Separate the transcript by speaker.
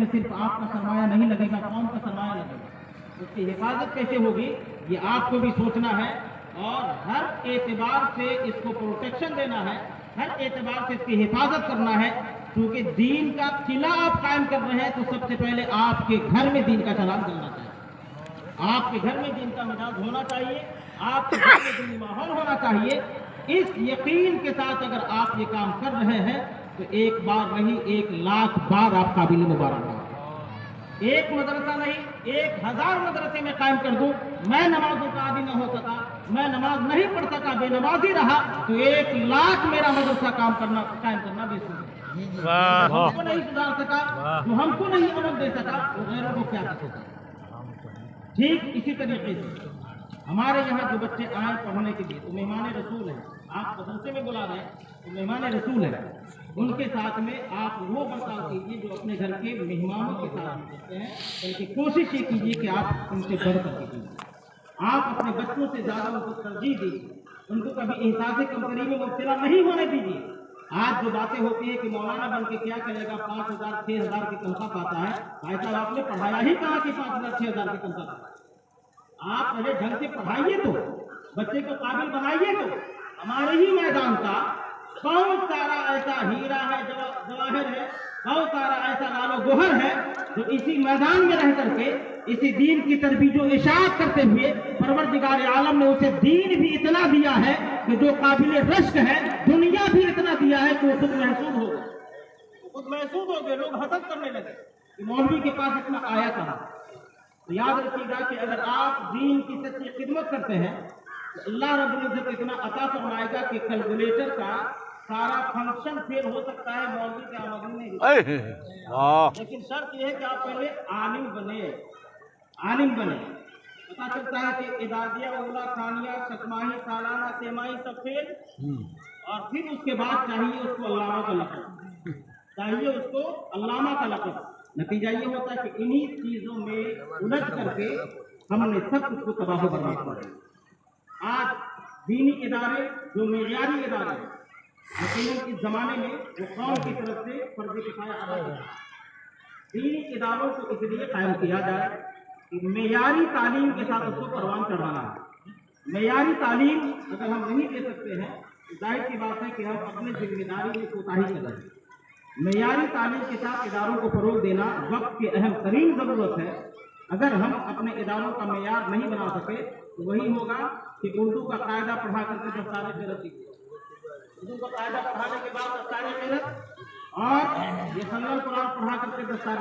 Speaker 1: सिर्फ आपका सरमाया नहीं लगेगा, कौम का सरमाया लगेगा। उसकी हिफाजत कैसे होगी ये आपको भी सोचना है और हर एतबार से इसको प्रोटेक्शन देना है, हर एतबार से इसकी हिफाजत करना है। क्योंकि दीन का किला आप कायम कर रहे हैं तो सबसे पहले आपके घर में दीन का चलान चलना चाहिए, आपके घर में दीन का मिजाज होना चाहिए, आपके घर में दीनी माहौल होना चाहिए। इस यकीन के साथ अगर आप ये काम कर रहे हैं तो एक बार नहीं 1,00,000 बार आप काबिल मुबारक हैं। एक मदरसा नहीं 1,000 मदरसे में कायम कर दूं, मैं नमाजों का आदी न हो सका, मैं नमाज नहीं पढ़ सका, बेनमाजी रहा, तो 1,00,000 मेरा मदरसा कायम करना बेसुध है। हमको नहीं सुधार सका, तो हमको नहीं अमल दे सका, तो गैरों को क्या कर सका। ठीक इसी तरीके से हमारे यहाँ जो बच्चे आए पढ़ने के लिए तो मेहमान रसूल हैं, आप मदरसे में बुला रहे हैं तो मेहमान रसूल हैं, उनके साथ में आप वो बर्ताव कीजिए जो अपने घर के मेहमानों के साथ करते हैं। बल्कि कोशिश ये कीजिए कि आप उनसे बढ़ कर कीजिए, आप अपने बच्चों से ज़्यादा उनको तरजीह दीजिए, उनको कभी एहसास कमतरी में मुब्तला नहीं होने दीजिए। आज जो बातें होती है कि मौलाना बन के क्या करेगा, 5,000 6,000 की तनख्वाह पाता है, भाई साहब आपने पढ़ाया ही कहाँ कि 5,000 6,000 की तनख्वाह पाता है। आप पहले ढंग से पढ़ाइए तो, बच्चे को काबिल बनाइए तो। हमारे ही मैदान का बहुत सारा ऐसा हीरा है, जवाहर है, बहुत सारा ऐसा लालो गोहर है जो इसी मैदान में रह करके इसी दीन की तरबियत जो इशाअत करते हुए परवरदिगार आलम ने उसे दीन भी इतना दिया है कि जो काबिल रश्क है, दुनिया भी इतना दिया है कि वो खुद महसूस हो गए, खुद महसूस हो गए, लोग हसद करने लगे कि मौलवी के पास इतना आया कहाँ। तो याद रखिएगा कि अगर आप दीन की सच्ची खिदमत करते हैं तो अल्लाह रब्बुल इज्जत इतना अता फरमाएगा कि कैलकुलेटर का सारा फंक्शन फेल हो सकता है, मौलवी के आमदनी नहीं। लेकिन शर्त यह है कि आप पहले आलिम बने। पता चलता है कि इदादिया उला खानिया शतमाही सालाना सेमाही सब फेल, और फिर उसके बाद चाहिए उसको अल्लामा का लक़ब, चाहिए उसको अल्लामा का लक़ब। नतीजा ये होता है कि इन्हीं चीजों में उलझ करके हमने सब कुछ को तबाह बर्बाद कर दिया। आज दीनी इदारे जो मेयारी इदारे हैं, यकीनन इस जमाने में वो कौम की तरफ से फर्ज किफाया अदा करते हैं। दीनी इदारों को इसलिए कायम किया जाए कि मेयारी तालीम के साथ उसको परवान चढ़ाना है। मेयारी तालीम अगर हम नहीं दे सकते हैं तो जाहिर सी बात है कि हम अपनी जिम्मेदारी में कोताही कर रहे हैं। मेयारी तालीम के साथ इदारों को फरोग देना वक्त की अहम तरीन ज़रूरत है। अगर हम अपने इदारों का मेयार नहीं बना सके तो वही होगा कि उर्दू का कायदा पढ़ा करके दस्ताने पे रख दीजिए, उर्दू का कायदा पढ़ाने के बाद दस्ताने पे रख, और ये सल्लल्लाहु अलैहि वसल्लम पढ़ा करके दस्ताने